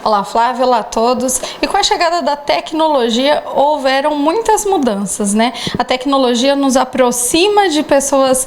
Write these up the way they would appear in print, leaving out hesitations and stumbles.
Olá, Flávia, olá a todos. E com a chegada da tecnologia, houveram muitas mudanças, né? A tecnologia nos aproxima de pessoas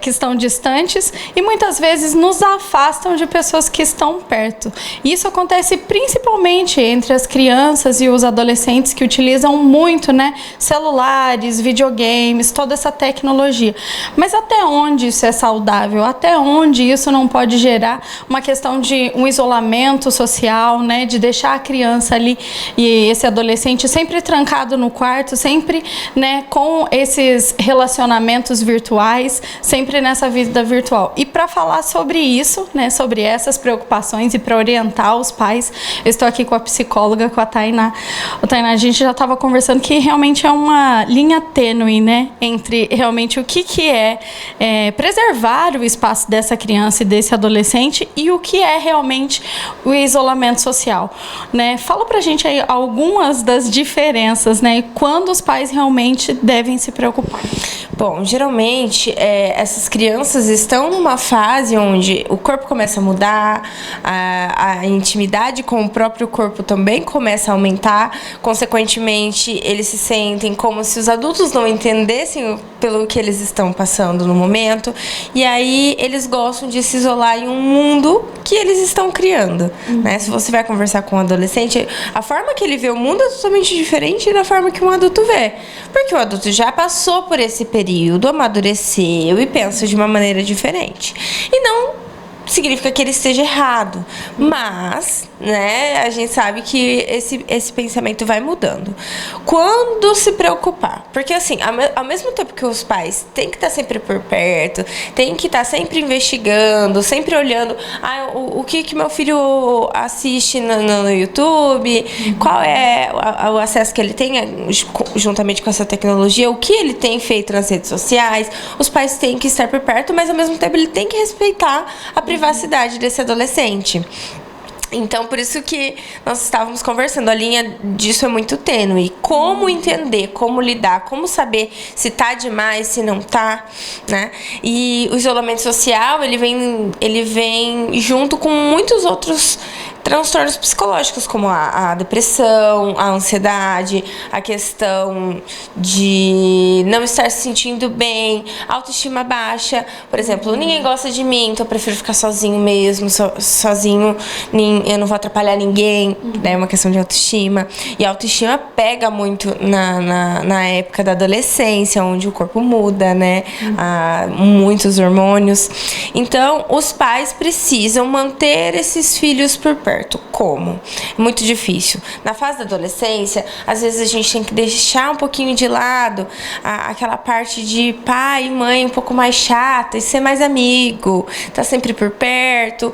que estão distantes e muitas vezes nos afastam de pessoas que estão perto. E isso acontece principalmente entre as crianças e os adolescentes que utilizam muito, né? Celulares, videogames, toda essa tecnologia. Mas até onde isso é saudável? Até onde isso não pode gerar uma questão de um isolamento social, né, de deixar a criança ali e esse adolescente sempre trancado no quarto, sempre, né, com esses relacionamentos virtuais, sempre nessa vida virtual. E para falar sobre isso, né, sobre essas preocupações e para orientar os pais, eu estou aqui com a psicóloga, com a Tainá. Tainá, a gente já estava conversando que realmente é uma linha tênue, né, entre realmente o que é preservar o espaço dessa criança e desse adolescente e o que é realmente o isolamento social, né? Fala pra gente aí algumas das diferenças, né? E quando os pais realmente devem se preocupar. Bom, geralmente essas crianças estão numa fase onde o corpo começa a mudar, a intimidade com o próprio corpo também começa a aumentar, consequentemente eles se sentem como se os adultos não entendessem pelo que eles estão passando no momento, e aí eles gostam de se isolar em um mundo que eles estão criando, né? Se você vai conversar com um adolescente, a forma que ele vê o mundo é totalmente diferente da forma que um adulto vê, porque o adulto já passou por esse período, amadureceu e pensa de uma maneira diferente. E não significa que ele esteja errado, mas, né, a gente sabe que esse pensamento vai mudando. Quando se preocupar? Porque, assim, ao mesmo tempo que os pais têm que estar sempre por perto, têm que estar sempre investigando, sempre olhando o que meu filho assiste no YouTube, qual é o acesso que ele tem juntamente com essa tecnologia, o que ele tem feito nas redes sociais, os pais têm que estar por perto, mas, ao mesmo tempo, ele tem que respeitar a privacidade desse adolescente. Então, por isso que nós estávamos conversando, a linha disso é muito tênue. Como entender, como lidar, como saber se tá demais, se não tá, né? E o isolamento social, ele vem junto com muitos outros transtornos psicológicos, como a depressão, a ansiedade, a questão de não estar se sentindo bem, autoestima baixa. Por exemplo, ninguém gosta de mim, então eu prefiro ficar sozinho mesmo, sozinho, eu não vou atrapalhar ninguém, né? É uma questão de autoestima. E a autoestima pega muito na época da adolescência, onde o corpo muda, né? Há muitos hormônios. Então, os pais precisam manter esses filhos por perto. Como? Muito difícil. Na fase da adolescência, às vezes a gente tem que deixar um pouquinho de lado aquela parte de pai e mãe um pouco mais chata e ser mais amigo, tá sempre por perto,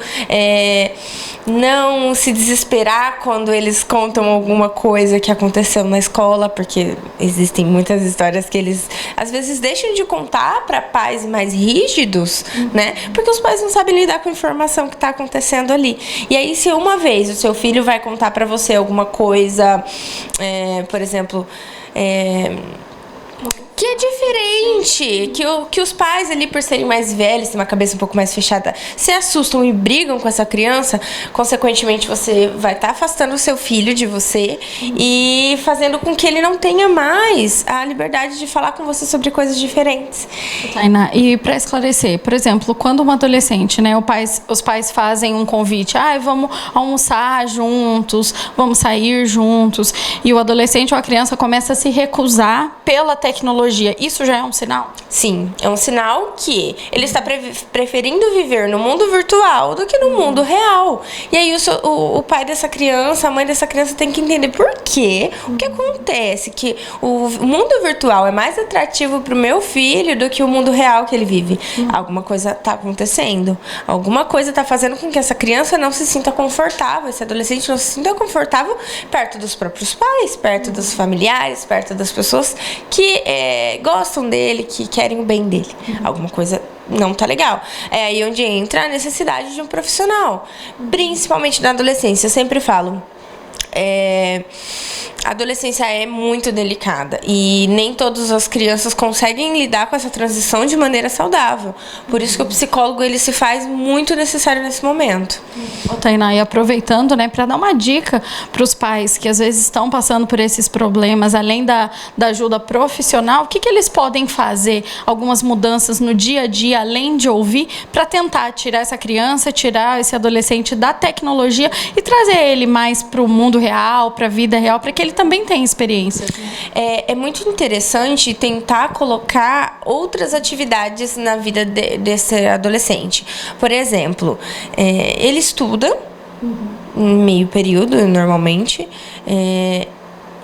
não se desesperar quando eles contam alguma coisa que aconteceu na escola, porque existem muitas histórias que eles às vezes deixam de contar para pais mais rígidos, né? Porque os pais não sabem lidar com a informação que está acontecendo ali. E aí, se uma vez o seu filho vai contar para você alguma coisa, por exemplo, que é diferente, que os pais ali, por serem mais velhos, têm uma cabeça um pouco mais fechada, se assustam e brigam com essa criança, consequentemente você vai estar afastando o seu filho de você e fazendo com que ele não tenha mais a liberdade de falar com você sobre coisas diferentes. Tainá, e para esclarecer, por exemplo, quando um adolescente, né, os pais fazem um convite, vamos almoçar juntos, vamos sair juntos, e o adolescente ou a criança começa a se recusar pela tecnologia, isso já é um sinal? Sim, é um sinal que ele está preferindo viver no mundo virtual do que no mundo real. E aí o pai dessa criança, a mãe dessa criança tem que entender por quê, o que acontece, que o mundo virtual é mais atrativo para o meu filho do que o mundo real que ele vive. Alguma coisa está acontecendo, alguma coisa está fazendo com que essa criança não se sinta confortável, esse adolescente não se sinta confortável perto dos próprios pais, perto dos familiares, perto das pessoas que gostam dele, que querem o bem dele. Alguma coisa não tá legal. É aí onde entra a necessidade de um profissional, principalmente na adolescência. Eu sempre falo, A adolescência é muito delicada e nem todas as crianças conseguem lidar com essa transição de maneira saudável. Por isso que o psicólogo ele se faz muito necessário nesse momento. Ô, Tainá, e aproveitando, né, para dar uma dica para os pais que às vezes estão passando por esses problemas, além da ajuda profissional, o que eles podem fazer? Algumas mudanças no dia a dia, além de ouvir, para tentar tirar essa criança, tirar esse adolescente da tecnologia e trazer ele mais para o mundo real, para a vida real, para que ele também tenha experiência. É muito interessante tentar colocar outras atividades na vida desse adolescente. Por exemplo, ele estuda meio período, normalmente,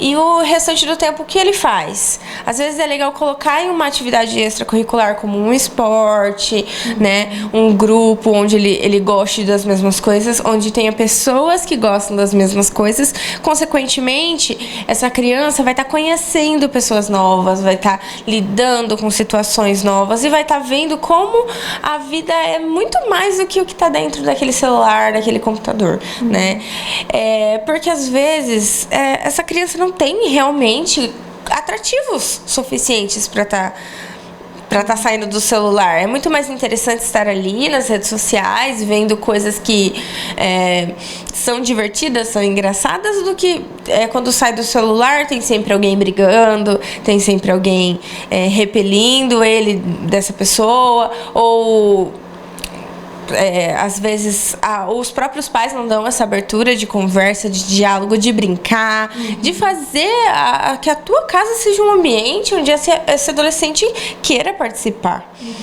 e o restante do tempo, o que ele faz? Às vezes é legal colocar em uma atividade extracurricular, como um esporte, né? Um grupo onde ele goste das mesmas coisas, onde tenha pessoas que gostam das mesmas coisas. Consequentemente, essa criança vai estar conhecendo pessoas novas, vai estar lidando com situações novas e vai estar vendo como a vida é muito mais do que o que está dentro daquele celular, daquele computador, né? Porque às vezes essa criança não tem realmente atrativos suficientes para estar saindo do celular. É muito mais interessante estar ali nas redes sociais, vendo coisas que são divertidas, são engraçadas, do que quando sai do celular tem sempre alguém brigando, tem sempre alguém repelindo ele dessa pessoa, ou às vezes os próprios pais não dão essa abertura de conversa, de diálogo, de brincar, de fazer que a tua casa seja um ambiente onde esse adolescente queira participar.